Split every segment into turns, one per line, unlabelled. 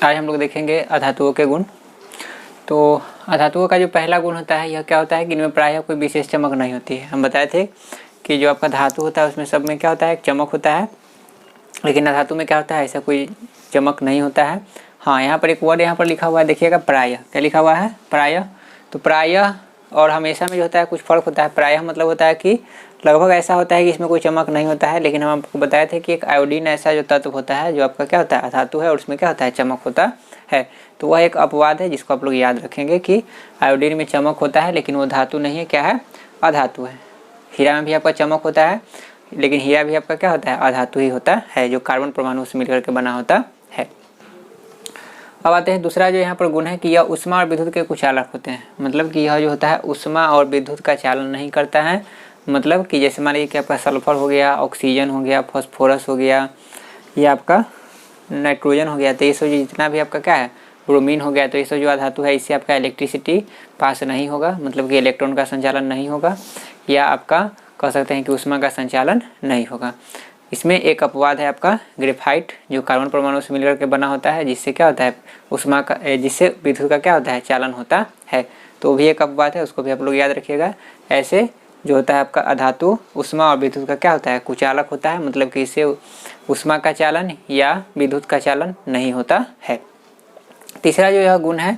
आज हम लोग देखेंगे अधातुओं के गुण। तो अधातुओं का जो पहला गुण होता है यह क्या होता है कि इनमें प्रायः कोई विशेष चमक नहीं होती है। हम बताए थे कि जो आपका धातु होता है उसमें सब में क्या होता है, एक चमक होता है, लेकिन अधातु में क्या होता है, ऐसा कोई चमक नहीं होता है। हाँ, यहाँ पर एक वर्ड यहाँ पर लिखा हुआ है, देखिएगा, प्रायः। क्या लिखा हुआ है? प्रायः। तो प्रायः और हमेशा में जो होता है कुछ फर्क होता है। प्रायः मतलब होता है कि लगभग ऐसा होता है कि इसमें कोई चमक नहीं होता है, लेकिन हम आपको बताए थे कि एक आयोडीन ऐसा जो तत्व होता है जो आपका क्या होता है, अधातु है, और उसमें क्या होता है, चमक होता है। तो वह एक अपवाद है जिसको आप लोग याद रखेंगे कि आयोडीन में चमक होता है लेकिन वो धातु नहीं है, क्या है, अधातु है। हीरा में भी आपका चमक होता है लेकिन हीरा भी आपका क्या होता है, अधातु ही होता है, जो कार्बन परमाणु से मिलकर के बना होता है। अब आते हैं दूसरा जो यहाँ पर गुण है कि यह ऊष्मा और विद्युत के कुचालक होते हैं। मतलब कि यह जो होता है ऊष्मा और विद्युत का चालन नहीं करता है। मतलब कि जैसे मान लीजिए कि आपका सल्फर हो गया, ऑक्सीजन हो गया, फॉस्फोरस हो गया, ये आपका नाइट्रोजन हो गया, तो ये सब जितना भी आपका क्या है, ब्रोमीन हो गया, तो ये सब जो अधातु है इससे आपका इलेक्ट्रिसिटी पास नहीं होगा, मतलब कि इलेक्ट्रॉन का संचालन नहीं होगा, या आपका कह सकते हैं कि ऊष्मा का संचालन नहीं होगा। इसमें एक अपवाद है आपका ग्रेफाइट, जो कार्बन परमाणु से मिलकर के बना होता है, जिससे क्या होता है, ऊष्मा का, जिससे विद्युत का क्या होता है, चालन होता है। तो भी एक अपवाद है, उसको भी आप लोग याद रखिएगा। ऐसे जो होता है आपका अधातु ऊष्मा और विद्युत का क्या होता है, कुचालक होता है, मतलब कि इससे ऊष्मा का चालन या विद्युत का चालन नहीं होता है। तीसरा जो यह गुण है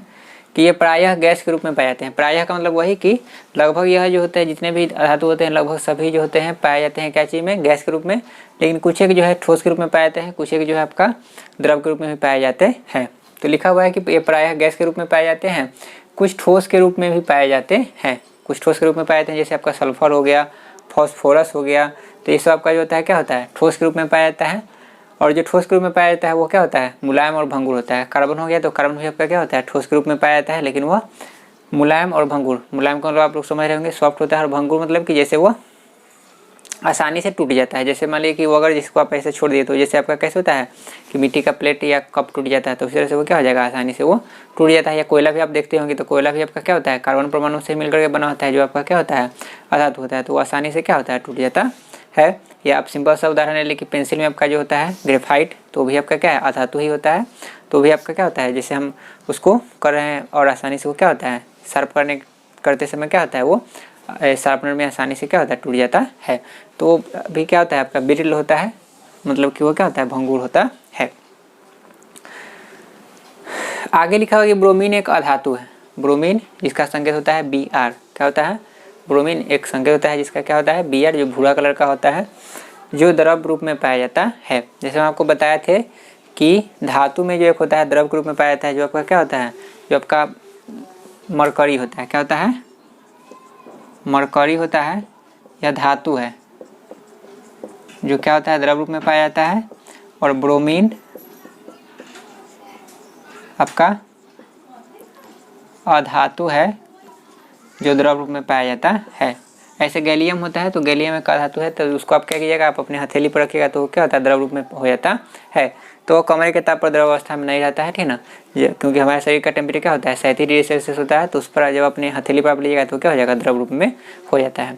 कि ये प्रायः गैस के रूप में पाए जाते हैं। प्रायः का मतलब वही कि लगभग यह जो होते हैं, जितने भी धातु होते हैं लगभग सभी जो होते हैं पाए जाते हैं क्या चीज़ में, गैस के रूप में। लेकिन कुछ एक जो है ठोस के रूप में पाए जाते हैं, कुछ एक जो है आपका द्रव के रूप में भी पाए जाते हैं। तो लिखा हुआ है कि ये प्रायः गैस के रूप में पाए जाते हैं, कुछ ठोस के रूप में भी पाए जाते हैं। कुछ ठोस के रूप में पाए जाते हैं, जैसे आपका सल्फर हो गया, फॉस्फोरस हो गया, तो ये सब आपका जो होता है क्या होता है, ठोस के रूप में पाया जाता है। और जो ठोस के रूप में पाया जाता है वो क्या होता है, मुलायम और भंगुर होता है। कार्बन हो गया तो कार्बन भी आपका क्या होता है, ठोस के रूप में पाया जाता है, लेकिन वह मुलायम और भंगुर, मुलायम का मतलब आप लोग समझ रहे होंगे सॉफ्ट होता है, और भंगुर मतलब कि जैसे वो आसानी से टूट जाता है। जैसे मान लीजिए कि वो अगर जिसको आप ऐसे छोड़ दिए तो जैसे आपका कैसे होता है कि मिट्टी का प्लेट या कप टूट जाता है, तो उस तरह से वो क्या हो जाएगा, आसानी से वो टूट जाता है। या कोयला भी आप देखते होंगे तो कोयला भी आपका क्या होता है, कार्बन परमाणु से मिलकर के बना होता है, जो आपका क्या होता है, अधातु होता है, तो वो आसानी से क्या होता है, टूट जाता है। या आप सिंपल सा उदाहरण ले लेकिन पेंसिल में आपका जो होता है ग्रेफाइट, तो भी आपका क्या है, अधातु ही होता है। तो भी आपका क्या होता है, जैसे हम उसको कर रहे हैं और आसानी से वो क्या होता है, शार्प करते समय क्या होता है, वो शार्पनर में आसानी से क्या होता है, टूट जाता है। तो भी क्या होता है आपका ब्रिटल होता है, मतलब कि वो क्या होता है, भंगुर होता है। आगे लिखा हुआ कि ब्रोमीन एक अधातु है। ब्रोमीन जिसका संकेत होता है Br, क्या होता है, ब्रोमीन एक संकेत होता है जिसका क्या होता है, Br, जो भूरा कलर का होता है, जो द्रव रूप में पाया जाता है। जैसे हम आपको बताए थे कि धातु में जो एक होता है द्रव के रूप में पाया जाता है, जो आपका क्या होता है, जो आपका मरकरी होता है, क्या होता है, मरकरी होता है, यह धातु है जो क्या होता है, द्रव रूप में पाया जाता है। और ब्रोमीन आपका अधातु है जो द्रव रूप में पाया जाता है। ऐसे गैलियम होता है, तो गैलियम एक धातु है, तो उसको आप क्या कीजिएगा, आप अपने हथेली पर रखिएगा तो क्या होता है, द्रव रूप में हो जाता है। तो कमरे के ताप पर द्रव अवस्था में नहीं रहता है, ठीक ना, क्योंकि हमारे शरीर का टेम्परेचर क्या होता है, 37 डिग्री सेल्सियस होता है। तो उस पर जब अपने हथेली पर आप लीजिएगा तो क्या हो जाएगा, द्रव रूप में हो जाता है।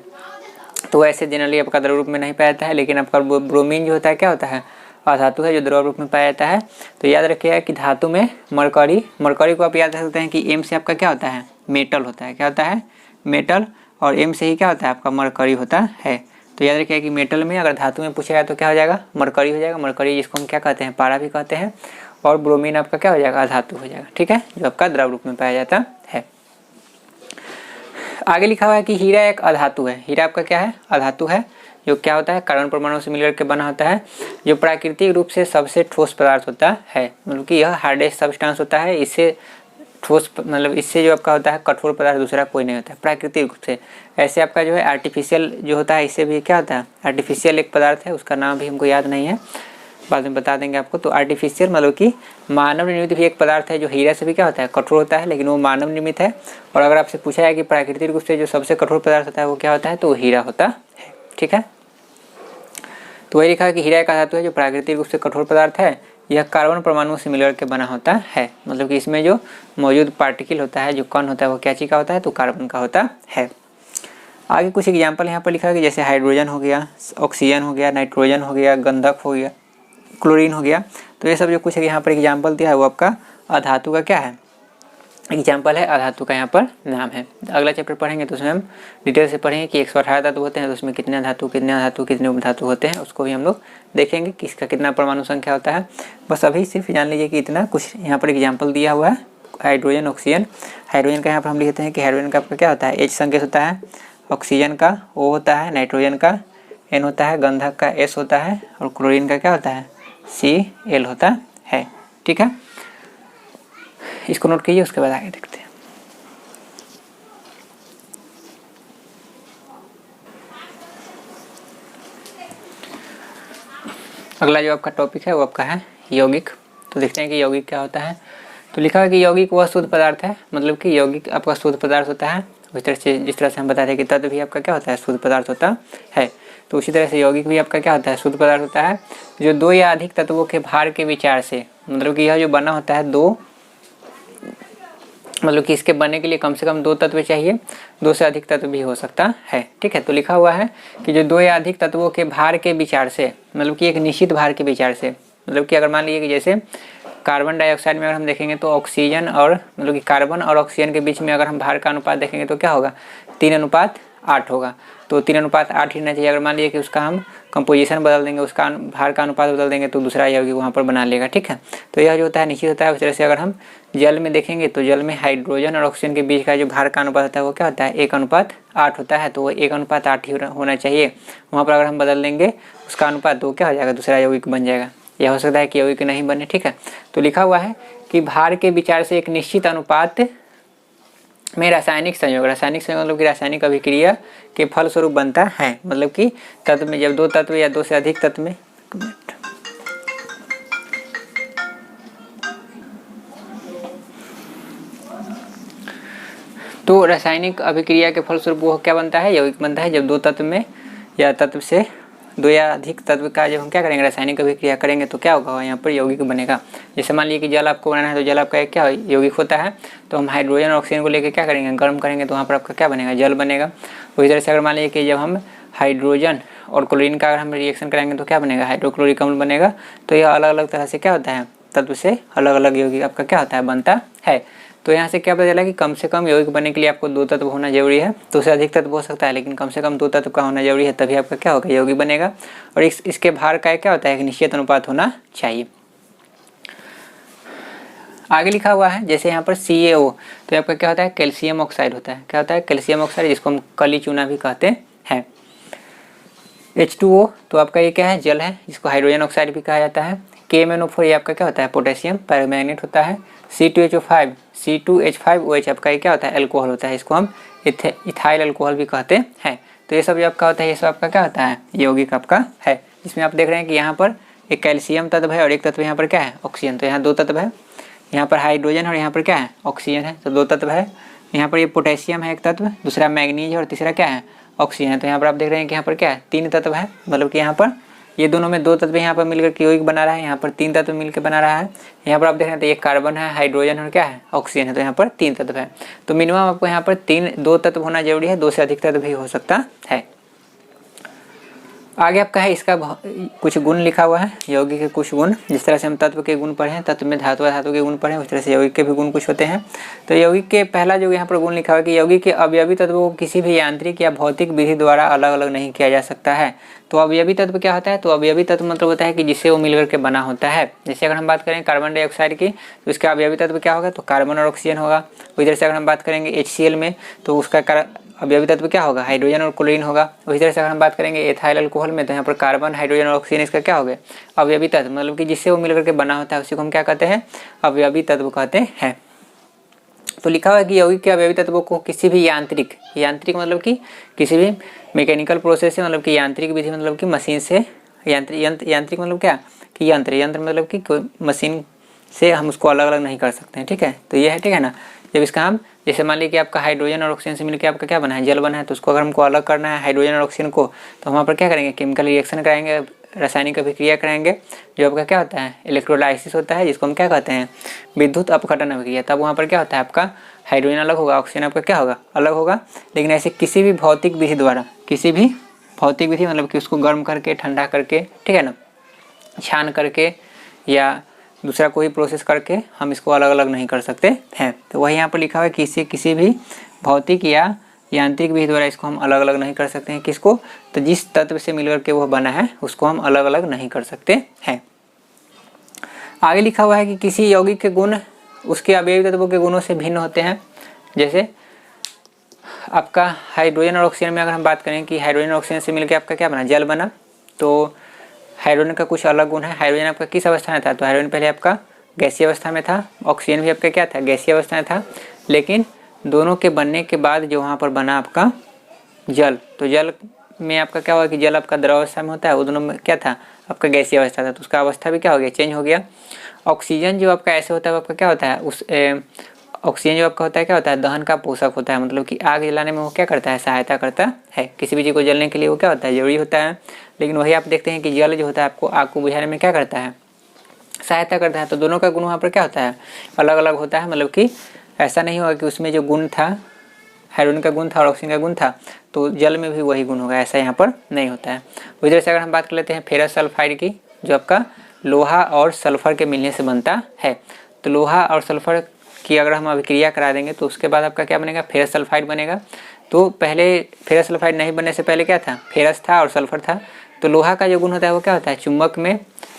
तो ऐसे जनरली आपका द्रव रूप में नहीं पाया जाता है, लेकिन आपका ब्रोमीन जो होता है क्या होता है, अधातु है जो द्रव रूप में पाया जाता है। तो याद रखिएगा कि धातु में मरकरी को आप याद रख सकते हैं कि एम से आपका क्या होता है, मेटल होता है, क्या होता है, मेटल, और एम से ही क्या होता है, आपका मरकरी होता है। तो याद रखिएगा कि मेटल में अगर धातु में पूछेगा तो क्या हो जाएगा, मरकरी हो जाएगा। मरकरी जिसको हम क्या कहते हैं, पारा भी कहते हैं। और ब्रोमीन आपका क्या हो जाएगा, अधातु हो जाएगा, ठीक है, जो आपका द्रव रूप में पाया जाता है। आगे लिखा हुआ है कि हीरा एक अधातु है। हीरा आपका क्या है, अधातु है, जो क्या होता है, कार्बन परमाणु से मिलकर के बना होता है, जो प्राकृतिक रूप से सबसे ठोस पदार्थ होता है। मतलब कि यह हार्डेस्ट सब्सटेंस होता है, इससे ठोस मतलब इससे जो आपका होता है कठोर पदार्थ दूसरा कोई नहीं होता है प्राकृतिक रूप से। ऐसे आपका जो है आर्टिफिशियल जो होता है, इससे भी क्या होता है, आर्टिफिशियल एक पदार्थ है, उसका नाम भी हमको याद नहीं है, बाद में बता देंगे आपको। तो आर्टिफिशियल मतलब कि मानव निर्मित भी एक पदार्थ है, जो हीरा से भी क्या होता है, कठोर होता है, लेकिन वो मानव निर्मित है। और अगर आपसे पूछा जाए कि प्राकृतिक रूप से जो सबसे कठोर पदार्थ होता है वो क्या होता है, तो वो हीरा होता है, ठीक है। तो वही लिखा है कि हीरा एक धातु है जो प्राकृतिक रूप से कठोर पदार्थ है। यह कार्बन परमाणु से मिलकर के बना होता है। मतलब कि इसमें जो मौजूद पार्टिकल होता है, जो कण होता है, वो क्या चीज़ का होता है, तो कार्बन का होता है। आगे कुछ एग्जाम्पल यहाँ पर लिखा है कि जैसे हाइड्रोजन हो गया, ऑक्सीजन हो गया, नाइट्रोजन हो गया, गंधक हो गया, क्लोरीन हो गया। तो ये सब जो कुछ यहाँ पर एग्जाम्पल दिया है वो आपका अधातु का क्या है, एग्जाम्पल है, अधातु का यहाँ पर नाम है। अगला चैप्टर पढ़ेंगे तो उसमें हम डिटेल से पढ़ेंगे कि 118 धातु होते हैं तो उसमें कितने धातु कितने उपधातु होते हैं, उसको भी हम लोग देखेंगे कि इसका कितना परमाणु संख्या होता है। बस अभी सिर्फ जान लीजिए कि इतना कुछ यहाँ पर एग्जाम्पल दिया हुआ है। हाइड्रोजन, ऑक्सीजन, हाइड्रोजन का यहाँ पर हम लिखते हैं कि हाइड्रोजन का आपका क्या होता है, H संकेत होता है, ऑक्सीजन का O होता है, नाइट्रोजन का N होता है, गंधक का S होता है और क्लोरीन का क्या होता है, Cl होता है। ठीक है, इसको नोट कीजिए, उसके बाद आगे देखते हैं। अगला जो आपका टॉपिक है वो आपका है यौगिक। तो देखते हैं कि यौगिक क्या होता है। तो लिखा है कि यौगिक वह शुद्ध पदार्थ है, मतलब कि यौगिक आपका शुद्ध पदार्थ होता है। उस तरह से जिस तरह से हम बताते हैं कि तत्व भी आपका क्या होता है, शुद्ध पदार्थ होता है, तो उसी तरह से यौगिक भी आपका क्या होता है, शुद्ध पदार्थ होता है, जो दो या अधिक तत्वों के भार के विचार से, मतलब कि यह जो बना होता है दो, मतलब कि इसके बनने के लिए कम से कम दो तत्व चाहिए, दो से अधिक तत्व भी हो सकता है। ठीक है, तो लिखा हुआ है कि जो दो या अधिक तत्वों के भार के विचार से, मतलब कि एक निश्चित भार के विचार से, मतलब कि अगर मान लीजिए कि जैसे कार्बन डाइऑक्साइड में अगर हम देखेंगे तो ऑक्सीजन और मतलब कि कार्बन और ऑक्सीजन के बीच में अगर हम भार का अनुपात देखेंगे तो क्या होगा, 3:8 होगा। तो 3:8 ही रहना चाहिए। अगर मान लीजिए कि उसका हम कंपोजिशन बदल देंगे, उसका भार का अनुपात बदल देंगे तो दूसरा यौगिक वहाँ पर बना लेगा। ठीक है, तो यह जो होता है निश्चित होता है। उस तरह से अगर हम जल में देखेंगे तो जल में हाइड्रोजन और ऑक्सीजन के बीच का जो भार का अनुपात होता है वो क्या होता है, 1:8 होता है। तो वो 1:8 ही होना चाहिए। वहाँ पर अगर हम बदल देंगे उसका अनुपात तो क्या हो जाएगा, दूसरा यौगिक बन जाएगा। यह हो सकता है कि यौगिक नहीं बने। ठीक है, तो लिखा हुआ है कि भार के विचार से एक निश्चित अनुपात में रासायनिक संयोग मतलब कि रासायनिक अभिक्रिया के फलस्वरूप बनता है। मतलब कि तत्व में जब दो तत्व या दो से अधिक तत्व में, तो रासायनिक अभिक्रिया के फलस्वरूप वो क्या बनता है, यौगिक बनता है। जब दो तत्व में या तत्व से दो या अधिक तत्व का जब हम क्या करेंगे, रासायनिक अभिक्रिया करेंगे तो क्या होगा, यहाँ पर यौगिक बनेगा। जैसे मान लीजिए कि जल आपको बनाना है तो जल आपका एक क्या यौगिक होता है। तो हम हाइड्रोजन और ऑक्सीजन को लेकर क्या करेंगे, गर्म करेंगे तो वहाँ पर आपका क्या बनेगा, जल बनेगा। उसी तरह से अगर मान लीजिए कि जब हम हाइड्रोजन और क्लोरीन का अगर हम रिएक्शन कराएंगे तो क्या बनेगा, हाइड्रोक्लोरिक अम्ल बनेगा। तो यह अलग अलग तरह से क्या होता है, तत्व से अलग अलग यौगिक आपका क्या होता है, बनता है। तो यहाँ से क्या पता चला कि कम से कम यौगिक बनने के लिए आपको दो तत्व होना जरूरी है। दो से अधिक तत्व हो सकता है लेकिन कम से कम दो तत्व का होना जरूरी है, तभी आपका क्या होगा, यौगिक बनेगा। और इसके भार का क्या होता है, एक निश्चित अनुपात होना चाहिए। आगे लिखा हुआ है जैसे यहाँ पर CaO, तो आपका क्या होता है, कैल्शियम ऑक्साइड होता है। क्या होता है, कैल्शियम ऑक्साइड, जिसको हम कली चूना भी कहते हैं। H2O, तो आपका ये क्या है, जल है, जिसको हाइड्रोजन ऑक्साइड भी कहा जाता है। KMnO4, ये आपका क्या होता है, पोटेशियम पैरामैग्नेट होता है। C2H5OH आपका ये क्या होता है, अल्कोहल होता है, इसको हम इथाइल अल्कोहल भी कहते हैं। तो ये सब जो आपका होता है, ये सब आपका क्या होता है, यौगिक आपका है। जिसमें आप देख रहे हैं कि यहाँ पर एक कैल्शियम तत्व है और एक तत्व यहाँ पर क्या है, ऑक्सीजन। तो यहाँ दो तत्व है, यहाँ पर हाइड्रोजन और यहाँ पर क्या है, ऑक्सीजन है। तो दो तत्व है। यहाँ पर ये पोटेशियम है एक तत्व, दूसरा मैग्नीज है और तीसरा क्या है, ऑक्सीजन है। तो यहाँ पर आप देख रहे हैं कि यहाँ पर क्या है, तीन तत्व है। मतलब कि यहाँ पर ये दोनों में दो तत्व यहाँ पर मिलकर के यौगिक बना रहा है, यहाँ पर तीन तत्व मिलकर बना रहा है। यहाँ पर आप देख रहे हैं तो एक कार्बन है, हाइड्रोजन और क्या है, ऑक्सीजन है। तो यहाँ पर तीन तत्व है। तो मिनिमम आपको यहाँ पर दो तत्व होना जरूरी है, दो से अधिक तत्व भी हो सकता है। आगे आपका है इसका कुछ गुण लिखा हुआ है, यौगिक के कुछ गुण। जिस तरह से हम तत्व के गुण पढ़े हैं, तत्व में धातु के गुण पढ़े, उस तरह से यौगिक के भी गुण कुछ होते हैं। तो यौगिक के पहला जो यहाँ पर गुण लिखा हुआ है कि यौगिक के अवयवी तत्वों को किसी भी यांत्रिक या भौतिक विधि द्वारा अलग अलग नहीं किया जा सकता है। तो अवयवी तत्व क्या होता है, तो अवयवी तत्व मतलब होता है कि जिससे वो मिलकर के बना होता है। जैसे अगर हम बात करें कार्बन डाइऑक्साइड की, तो इसका अवयवी तत्व क्या होगा, तो कार्बन और ऑक्सीजन होगा। उसी तरह से अगर हम बात करेंगे HCl में, तो उसका अवयवी तत्व क्या होगा, हाइड्रोजन और क्लोरीन होगा। उसी तरह से अगर हम बात करेंगे एथाइल अल्कोहल में, तो यहाँ पर कार्बन, हाइड्रोजन और ऑक्सीजन इसका क्या हो गया, अवयवी तत्व, मतलब कि जिससे वो मिलकर के बना होता है उसी को हम क्या कहते हैं, अवयवी तत्व कहते हैं। तो लिखा हुआ है कि यौगिक के अवयवी तत्वों को किसी भी यांत्रिक मतलब कि किसी भी मैकेनिकल प्रोसेस से, मतलब कि यांत्रिक विधि मतलब कि मशीन से, यांत्रिक मतलब क्या कि यंत्र मतलब कि मशीन से हम उसको अलग अलग नहीं कर सकते हैं। ठीक है, तो ये है, ठीक है ना। जब इसका हम जैसे मान लीजिए कि आपका हाइड्रोजन और ऑक्सीजन से मिलकर आपका क्या बना है, जल बना है। तो उसको अगर हमको अलग करना है हाइड्रोजन और ऑक्सीजन को, तो हम वहाँ पर क्या करेंगे, केमिकल रिएक्शन कराएंगे, रासायनिक अभिक्रिया कराएंगे, जो आपका क्या होता है, इलेक्ट्रोलाइसिस होता है, जिसको हम क्या कहते हैं, विद्युत अपघटन अभिक्रिया। तब वहाँ पर क्या होता है, आपका हाइड्रोजन अलग होगा, ऑक्सीजन आपका क्या होगा, अलग होगा। लेकिन ऐसे किसी भी भौतिक विधि द्वारा, किसी भी भौतिक विधि मतलब कि उसको गर्म करके, ठंडा करके, ठीक है ना, छान करके या दूसरा कोई प्रोसेस करके हम इसको अलग अलग नहीं कर सकते हैं। तो वही यहाँ पर लिखा हुआ है कि इससे किसी भी भौतिक या यांत्रिक विधि द्वारा इसको हम अलग अलग नहीं कर सकते हैं। किसको? तो जिस तत्व से मिलकर के वह बना है उसको हम अलग अलग नहीं कर सकते हैं। आगे लिखा हुआ है कि किसी यौगिक के गुण उसके अवयवी तत्वों के गुणों से भिन्न होते हैं। जैसे आपका हाइड्रोजन और ऑक्सीजन में अगर हम बात करें कि हाइड्रोजन और ऑक्सीजन से मिलकर आपका क्या बना? जल बना। तो हाइड्रोजन का कुछ अलग गुण है। हाइड्रोजन आपका किस अवस्था में था? तो हाइड्रोजन पहले आपका गैसीय अवस्था में था, ऑक्सीजन भी आपका क्या था? गैसीय अवस्था में था। लेकिन दोनों के बनने के बाद जो वहाँ पर बना आपका जल, तो जल में आपका क्या हुआ कि जल आपका द्रव अवस्था में होता है, वो दोनों में क्या था? आपका गैसीय अवस्था था, तो उसका अवस्था भी क्या हो गया? चेंज हो गया। ऑक्सीजन जो आपका ऐसे होता है वो आपका क्या होता है? उस ऑक्सीजन जो आपका होता है क्या होता है? दहन का पोषक होता है, मतलब कि आग जलाने में वो क्या करता है? सहायता करता है। किसी भी चीज़ को जलने के लिए वो क्या होता है? जरूरी होता है। लेकिन वही आप देखते हैं कि जल जो होता है आपको आग को बुझाने में क्या करता है? सहायता करता है। तो दोनों का गुण वहाँ पर क्या होता है? अलग अलग होता है। मतलब कि ऐसा नहीं होगा कि उसमें जो गुण था, हाइड्रोजन का गुण था और ऑक्सीजन का गुण था, तो जल में भी वही गुण होगा, ऐसा यहाँ पर नहीं होता है। उसी तरह से अगर हम बात कर लेते हैं फेरस सल्फाइड की, जो आपका लोहा और सल्फर के मिलने से बनता है। तो लोहा और सल्फर की अगर हम अभिक्रिया करा देंगे तो उसके बाद आपका क्या बनेगा? फेरस सल्फाइड बनेगा। तो पहले फेरस सल्फाइड नहीं बनने से पहले क्या था? फेरस था और सल्फर था। तो लोहा का जो गुण होता है वो क्या होता है? चुंबक में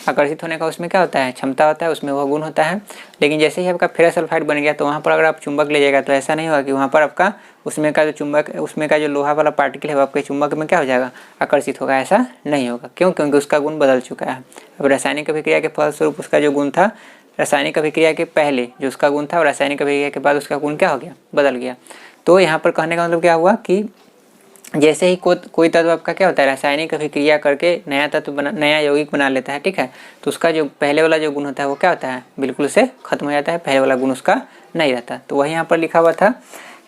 आकर्षित होने का उसमें क्या होता है? क्षमता होता है, उसमें वह गुण होता है। लेकिन जैसे ही आपका फेरस सल्फाइड बन गया तो वहाँ पर अगर आप चुंबक ले जाएगा तो ऐसा नहीं होगा कि वहाँ पर आपका उसमें का जो चुंबक, उसमें का जो लोहा वाला पार्टिकल है वो आपके चुंबक में क्या हो जाएगा? आकर्षित होगा। ऐसा नहीं होगा। क्यों? क्योंकि उसका गुण बदल चुका है। अब रासायनिक अभिक्रिया के फलस्वरूप उसका जो गुण था, रासायनिक अभिक्रिया के पहले जो उसका गुण था और रासायनिक अभिक्रिया के बाद उसका गुण क्या हो गया? बदल गया। तो यहाँ पर कहने का मतलब क्या हुआ कि जैसे ही कोई तत्व आपका क्या होता है? रासायनिक अभिक्रिया करके नया तत्व बना, नया यौगिक बना लेता है, ठीक है, तो उसका जो पहले वाला जो गुण होता है वो क्या होता है? बिल्कुल से खत्म हो जाता है, पहले वाला गुण उसका नहीं रहता। तो वही यहाँ पर लिखा हुआ था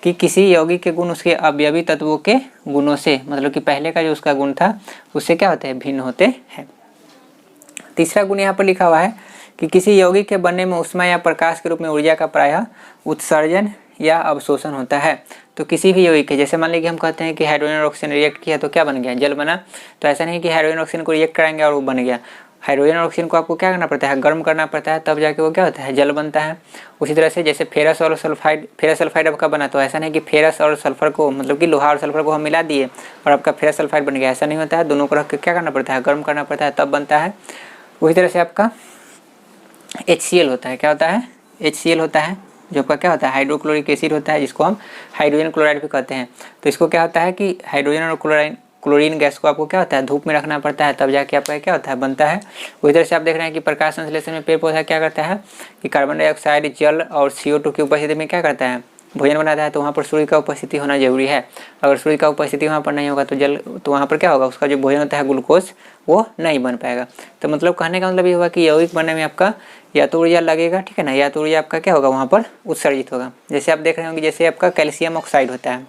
कि किसी यौगिक के गुण उसके अवयवी तत्वों के गुणों से, मतलब कि पहले का जो उसका गुण था उससे क्या होते हैं? भिन्न होते हैं। तीसरा गुण यहाँ पर लिखा हुआ है कि किसी यौगिक के बनने में ऊष्मा या प्रकाश के रूप में ऊर्जा का प्रायः उत्सर्जन या अवशोषण होता है। तो किसी भी यौगिक के, जैसे मान लीजिए हम कहते हैं कि हाइड्रोजन और ऑक्सीजन रिएक्ट किया तो क्या बन गया? जल बना। तो ऐसा नहीं कि हाइड्रोजन ऑक्सीजन को रिएक्ट कराएंगे और वो बन गया। हाइड्रोजन और ऑक्सीजन को आपको क्या करना पड़ता है? गर्म करना पड़ता है, तब जाके वो क्या होता है? जल बनता है। उसी तरह से जैसे फेरस और सल्फाइड, फेरस सल्फाइड आपका बना, तो ऐसा नहीं कि फेरस और सल्फर को, मतलब कि लोहा और सल्फर को हम मिला दिए और आपका फेरस सल्फाइड बन गया, ऐसा नहीं होता है। दोनों को रख के क्या करना पड़ता है? गर्म करना पड़ता है, तब बनता है। उसी तरह से आपका HCl होता है। क्या होता है? HCl होता है, जो आपका क्या होता है? हाइड्रोक्लोरिक एसिड होता है, जिसको हम हाइड्रोजन क्लोराइड भी कहते हैं। तो इसको क्या होता है कि हाइड्रोजन और क्लोरीन गैस को आपको क्या होता है? धूप में रखना पड़ता है, तब जाके आपका क्या होता है? बनता है। उसी तरह से आप देख रहे हैं कि प्रकाश संश्लेषण में पेड़ पौधा क्या करता है कि कार्बन डाइऑक्साइड, जल और CO2 की उपस्थिति में क्या करता है? भोजन बनाता है। तो वहाँ पर सूर्य का उपस्थिति होना जरूरी है। अगर सूर्य का उपस्थिति वहाँ पर नहीं होगा तो वहाँ पर क्या होगा? उसका जो भोजन होता है ग्लूकोज, वो नहीं बन पाएगा। तो मतलब कहने का मतलब ये होगा कि यौगिक बनने में आपका या तो ऊर्जा लगेगा, ठीक है ना, या तो ऊर्जा आपका क्या होगा? वहाँ पर उत्सर्जित होगा। जैसे आप देख रहे होंगे, जैसे आपका कैल्शियम ऑक्साइड होता है,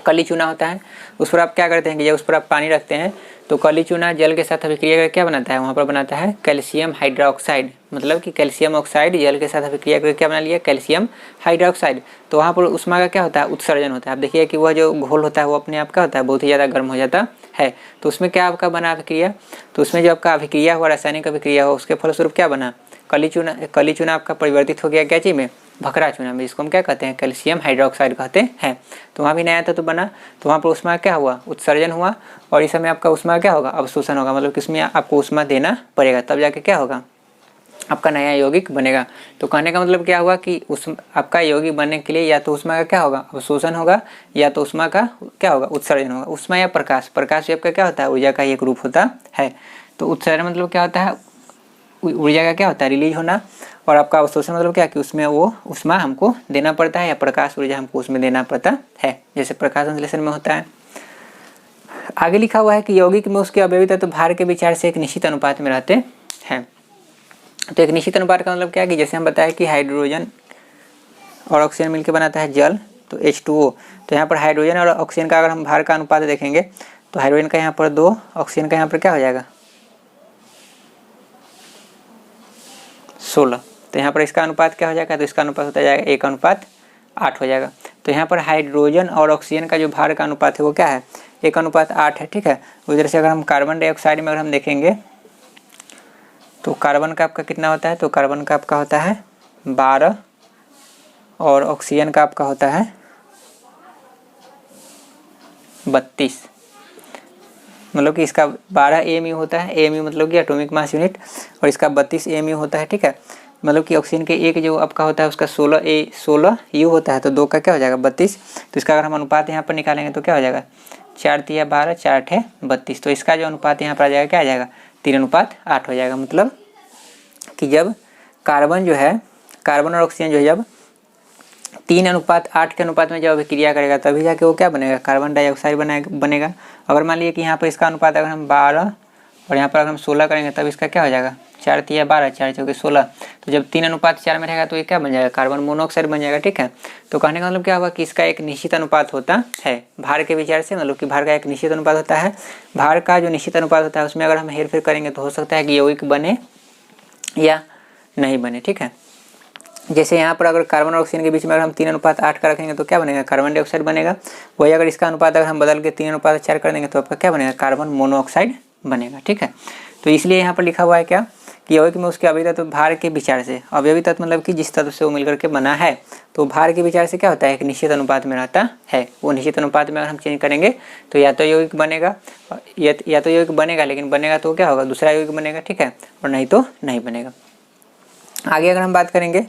कली चूना होता है, उस पर आप क्या करते हैं कि जब उस पर आप पानी रखते हैं तो कली चूना जल के साथ अभिक्रिया करके क्या बनाता है? वहाँ पर बनाता है कैल्शियम हाइड्रोक्साइड। मतलब कि कैल्शियम ऑक्साइड जल के साथ अभिक्रिया करके क्या बना लिया? Calcium hydroxide. तो वहाँ पर ऊष्मा का क्या होता है? उत्सर्जन होता है। आप देखिए कि वह जो घोल होता है वो अपने आप क्या होता है? बहुत ही ज़्यादा गर्म हो जाता है। तो उसमें क्या आपका बना अभिक्रिया? तो उसमें जो आपका अभिक्रिया हुआ, रासायनिक अभिक्रिया हुआ, उसके फलस्वरूप क्या बना? कली चूना आपका परिवर्तित हो गया क्या चीज़ में? भखरा चूना में, जिसको हम क्या कहते हैं? कैल्शियम हाइड्रोक्साइड कहते हैं। तो वहाँ भी नया तत्व बना, तो वहाँ पर ऊष्मा क्या हुआ? उत्सर्जन हुआ। और इस समय आपका ऊष्मा क्या होगा? अवशोषण होगा। मतलब कि इसमें आपको ऊष्मा देना पड़ेगा, तब जाके क्या होगा? आपका नया यौगिक बनेगा। तो कहने का मतलब क्या हुआ कि आपका यौगिक बनने के लिए या तो ऊष्मा का क्या होगा? अवशोषण होगा, या तो ऊष्मा का क्या होगा? उत्सर्जन होगा। ऊष्मा या प्रकाश, प्रकाश आपका क्या होता है? ऊर्जा का एक रूप होता है। तो उत्सर्जन मतलब क्या होता है? ऊर्जा का क्या होता है? रिलीज होना। और आपका अवशोषण मतलब क्या कि उसमें वो ऊष्मा हमको देना पड़ता है, या प्रकाश ऊर्जा हमको उसमें देना पड़ता है, जैसे प्रकाश संश्लेषण में होता है। आगे लिखा हुआ है कि यौगिक में उसके अवयवी तत्व भार के विचार से एक निश्चित अनुपात में रहते हैं। तो एक निश्चित अनुपात का मतलब क्या है कि जैसे हम बताया कि हाइड्रोजन और ऑक्सीजन मिलकर बनाता है जल, तो H2O। तो यहाँ पर हाइड्रोजन और ऑक्सीजन का अगर हम भार का अनुपात देखेंगे तो हाइड्रोजन का यहाँ पर 2, ऑक्सीजन का यहाँ पर क्या हो जाएगा? 16। तो यहाँ पर इसका अनुपात क्या हो जाएगा? तो इसका अनुपात होता जाएगा 1:8 हो जाएगा। तो यहाँ पर हाइड्रोजन और ऑक्सीजन का जो भार का अनुपात है वो क्या है? 1:8 है, ठीक है। उधर से अगर हम कार्बन डाइऑक्साइड में अगर हम देखेंगे तो कार्बन का आपका कितना होता है, तो कार्बन का आपका होता है 12 और ऑक्सीजन का आपका होता है 32। मतलब कि इसका 12 AMU होता है, AMU मतलब कि एटॉमिक मास यूनिट, और इसका 32 AMU होता है। ठीक है, मतलब कि ऑक्सीजन के एक जो आपका होता है उसका 16 U होता है, तो 2 का क्या हो जाएगा 32। तो इसका अगर हम अनुपात यहाँ पर निकालेंगे तो क्या हो जाएगा 4 तिया 12 4 8 32। तो इसका जो अनुपात यहाँ पर आ जाएगा क्या आ जाएगा 3:8 हो जाएगा। मतलब कि जब कार्बन जो है, कार्बन और ऑक्सीजन जो है जब 3:8 के अनुपात में जब अभिक्रिया करेगा तभी जाके वो क्या बनेगा, कार्बन डाइऑक्साइड बनेगा। अगर मान लीजिए कि यहाँ पर इसका अनुपात अगर हम 12 और यहाँ पर अगर हम 16 करेंगे तब इसका क्या हो जाएगा 4 तिया 12 4 चौके 16। तो जब 3:4 में रहेगा तो ये क्या बन जाएगा, कार्बन मोनोऑक्साइड बन जाएगा। ठीक है, तो कहने का मतलब क्या हुआ कि इसका एक निश्चित अनुपात होता है भार के विचार से, मतलब कि भार का एक निश्चित अनुपात होता है। भार का जो निश्चित अनुपात होता है उसमें अगर हम हेरफेर करेंगे तो हो सकता है कि यौगिक बने या नहीं बने। ठीक है, जैसे यहाँ पर अगर कार्बन और ऑक्सीजन के बीच में अगर हम 3:8 का रखेंगे तो क्या बनेगा, कार्बन डाइऑक्साइड बनेगा। वही अगर इसका अनुपात अगर हम बदल के 3:4 कर देंगे तो आपका क्या बनेगा, कार्बन मोनोऑक्साइड बनेगा। ठीक है, तो इसलिए यहाँ पर लिखा हुआ है क्या कि यौगिक में उसके अवयवी तत्व भार के विचार से, अवयवी तत्व मतलब कि जिस तत्व से वो मिलकर के बना है, तो भार के विचार से क्या होता है एक निश्चित अनुपात में रहता है। वो निश्चित अनुपात में अगर हम चेंज करेंगे तो या तो यौगिक बनेगा या तो यौगिक बनेगा, लेकिन बनेगा तो क्या होगा दूसरा यौगिक बनेगा। ठीक है, और नहीं तो नहीं बनेगा। आगे अगर हम बात करेंगे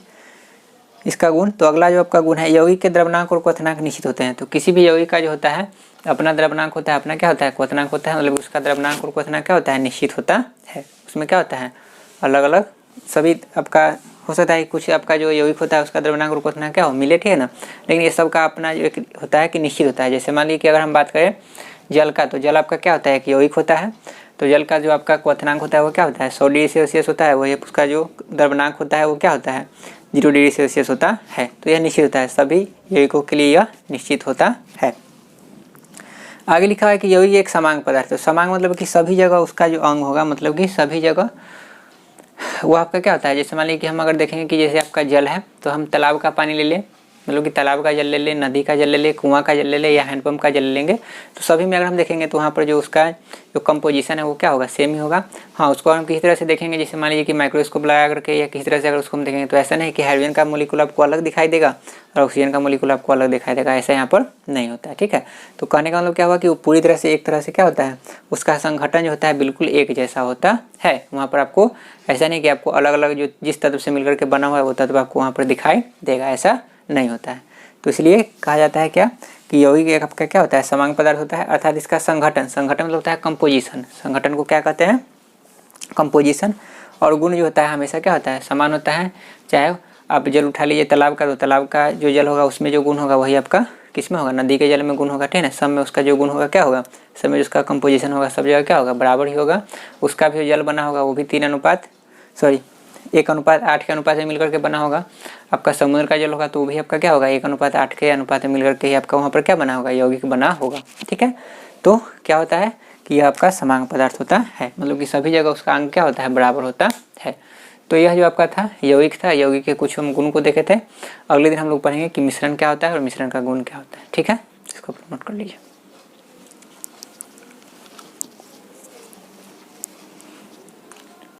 इसका गुण, तो अगला जो आपका गुण है यौगिक के द्रव्यनांक और क्वथनांक निश्चित होते हैं। तो किसी भी यौगिक का जो होता है अपना द्रव्यनांक होता है, अपना क्या होता है क्वथनांक होता है, मतलब उसका द्रव्यनांक और क्वथनांक क्या होता है निश्चित होता है। उसमें क्या होता है अलग अलग सभी आपका हो सकता है कुछ आपका जो यौगिक होता है उसका द्रव्यनांक और क्वथनांक क्या हो मिले, ठीक है ना, लेकिन ये सब का अपना जो एक होता है कि निश्चित होता है। जैसे मान लीजिए कि अगर हम बात करें जल का, तो जल आपका क्या होता है कि यौगिक होता है, तो जल का जो आपका क्वथनांक होता है वो क्या होता है 100 डिग्री सेल्सियस होता है, वही उसका जो द्रव्यनांक होता है वो क्या होता है 0 डिग्री सेल्सियस होता है। तो यह निश्चित होता है, सभी यौगिकों के लिए यह निश्चित होता है। आगे लिखा है कि यौगिक एक समांग पदार्थ, तो समांग मतलब कि सभी जगह उसका जो अंग होगा, मतलब कि सभी जगह वो आपका क्या होता है। जैसे मान लीजिए कि हम अगर देखेंगे कि जैसे आपका जल है तो हम तालाब का पानी ले लें, मतलब कि तालाब का जल ले लें, नदी का जल ले लें, कुआं का जल ले लें या हैंडपम्प का जल ले लेंगे, तो सभी में अगर हम देखेंगे तो वहाँ पर जो उसका जो कंपोजिशन है वो क्या होगा सेम ही होगा। हाँ, उसको हम किसी तरह से देखेंगे, जैसे मान लीजिए कि माइक्रोस्कोप लगा करके या किसी तरह से अगर उसको हम देखेंगे तो ऐसा नहीं कि हाइड्रोजन का मोलिक्यूल आपको अलग दिखाई देगा और ऑक्सीजन का मोलिक्यूल आपको अलग दिखाई देगा, ऐसा यहाँ पर नहीं होता है। ठीक है, तो कहने का मतलब क्या हुआ कि वो पूरी तरह से एक तरह से क्या होता है उसका संगठन जो होता है बिल्कुल एक जैसा होता है। वहाँ पर आपको ऐसा नहीं कि आपको अलग अलग जो जिस तत्व से मिलकर के बना हुआ है वो तत्व आपको वहाँ पर दिखाई देगा, ऐसा नहीं होता है। तो इसलिए कहा जाता है क्या कि यौगिक एक आपका क्या होता है समांग पदार्थ होता है, अर्थात इसका संगठन मतलब होता है कंपोजिशन, संगठन को क्या कहते हैं कंपोजिशन। और गुण जो होता है हमेशा क्या होता है समान होता है। चाहे आप जल उठा लीजिए तालाब का, तो तालाब का जो जल होगा उसमें जो गुण होगा वही आपका किस में होगा नदी के जल में गुण होगा, ठीक है ना। सब में उसका जो गुण होगा क्या होगा, सब में उसका कंपोजिशन होगा सब जगह क्या होगा बराबर ही होगा। उसका भी जो जल बना होगा वो भी 1:8 के अनुपात से मिलकर के बना होगा। आपका समुद्र का जल होगा तो वो भी आपका क्या होगा 1:8 के अनुपात में मिलकर के ही आपका वहाँ पर क्या बना होगा यौगिक बना होगा। ठीक है, तो क्या होता है कि यह आपका समांग पदार्थ होता है, मतलब कि सभी जगह उसका अंग क्या होता है बराबर होता है। तो यह जो आपका था यौगिक था, यौगिक के कुछ हम गुण को देखे थे। अगले दिन हम लोग पढ़ेंगे कि मिश्रण क्या होता है और मिश्रण का गुण क्या होता है। ठीक है, इसको नोट कर लीजिए।